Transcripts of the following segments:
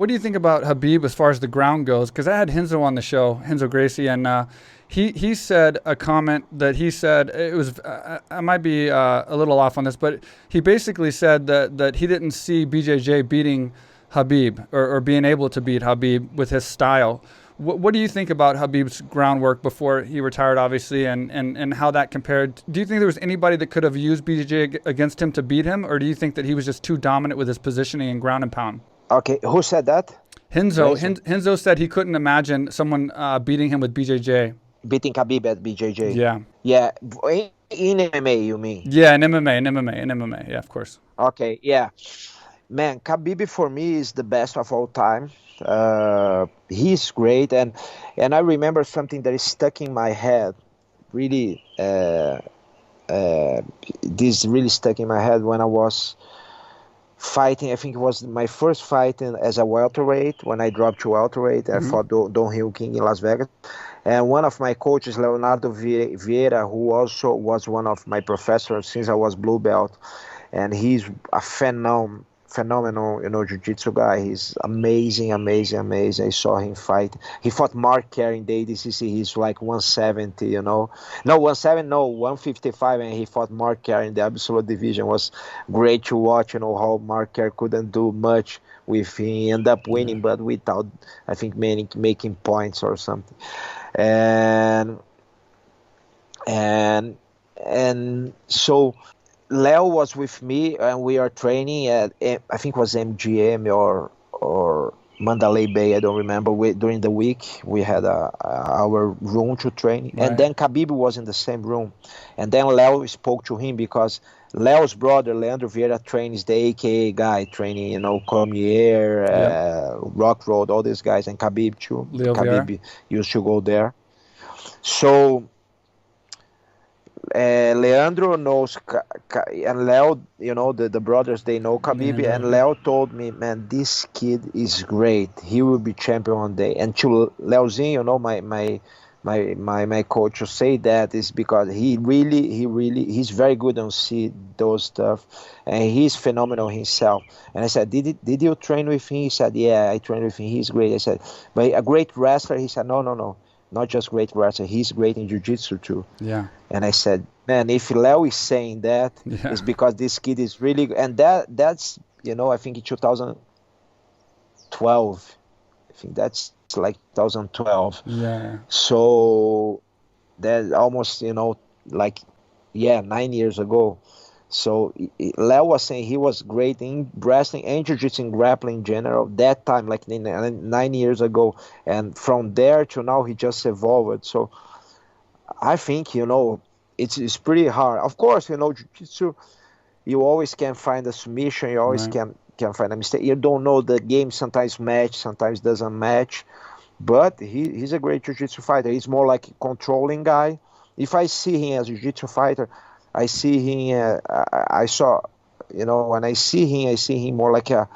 What do you think about Khabib as far as the ground goes? Because I had Renzo on the show, Renzo Gracie, and he said a comment that he said, it was, I might be a little off on this, but he basically said that he didn't see BJJ beating Khabib or being able to beat Khabib with his style. What do you think about Khabib's groundwork before he retired, obviously, and how that compared? Do you think there was anybody that could have used BJJ against him to beat him, or do you think that he was just too dominant with his positioning and ground and pound? Okay, who said that? Renzo said he couldn't imagine someone beating him with BJJ. Beating Khabib at BJJ. Yeah. Yeah, in MMA, you mean? Yeah, in MMA. Yeah, of course. Okay, yeah. Man, Khabib for me is the best of all time. He's great, and I remember something that is stuck in my head. Really, this really stuck in my head when I was fighting. I think it was my first fight as a welterweight. When I dropped to welterweight, I fought Don Hill King in Las Vegas. And one of my coaches, Leonardo Vieira, who also was one of my professors since I was blue belt, and he's a phenomenal, jiu-jitsu guy. He's amazing. I saw him fight. He fought Mark Kerr in the ADCC. He's like 170, No, 155, and he fought Mark Kerr in the absolute division. It was great to watch, how Mark Kerr couldn't do much with him. He ended up winning, but without, I think, making points or something. And so Leo was with me, and we are training at, I think it was MGM or Mandalay Bay, I don't remember. During the week, we had our room to train. Right. And then Khabib was in the same room. And then Leo spoke to him because Leo's brother, Leandro Vieira, trains the AKA guy, training, Cormier, Rock Road, all these guys, and Khabib too. Khabib used to go there. So Leandro knows, and Leo, the brothers, they know Khabib, and Leo told me, man, this kid is great. He will be champion one day. And to Leozinho, my coach to say that is because he's very good on see those stuff, and he's phenomenal himself. And I said, did you train with him? He said, yeah, I trained with him. He's great. I said, but a great wrestler? He said, no. Not just great wrestler, he's great in jiu-jitsu too. Yeah. And I said, man, if Leo is saying that, it's because this kid is really good. And that's, I think in 2012. I think that's like 2012. Yeah. So that almost, 9 years ago. So Leo was saying he was great in wrestling and jiu-jitsu and grappling in general. That time, like 9 years ago. And from there to now, he just evolved. So I think, it's pretty hard. Of course, jiu-jitsu, you always can find a submission. You always can find a mistake. You don't know the game sometimes match, sometimes doesn't match. But he's a great jiu-jitsu fighter. He's more like a controlling guy. If I see him as a jiu-jitsu fighter, I see him, when I see him more like a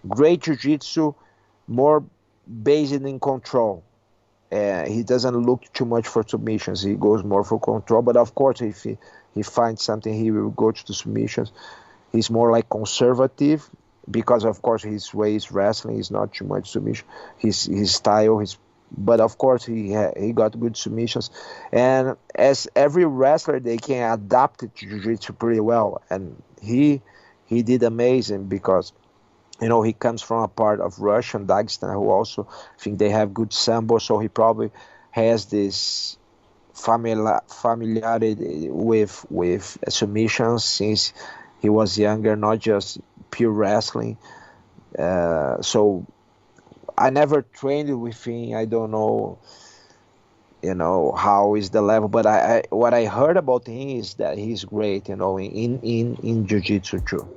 great jiu-jitsu, more based in control. He doesn't look too much for submissions. He goes more for control. But of course, if he finds something, he will go to the submissions. He's more like conservative because, of course, his way is wrestling. He's not too much submission. His style, but of course he got good submissions, and as every wrestler they can adapt it to jiu-jitsu pretty well, and he did amazing because he comes from a part of Russia and Dagestan who also think they have good sambo, so he probably has this familiarity with submissions since he was younger, not just pure wrestling. So I never trained with him. I don't know, how is the level. But what I heard about him is that he's great, in jiu-jitsu too.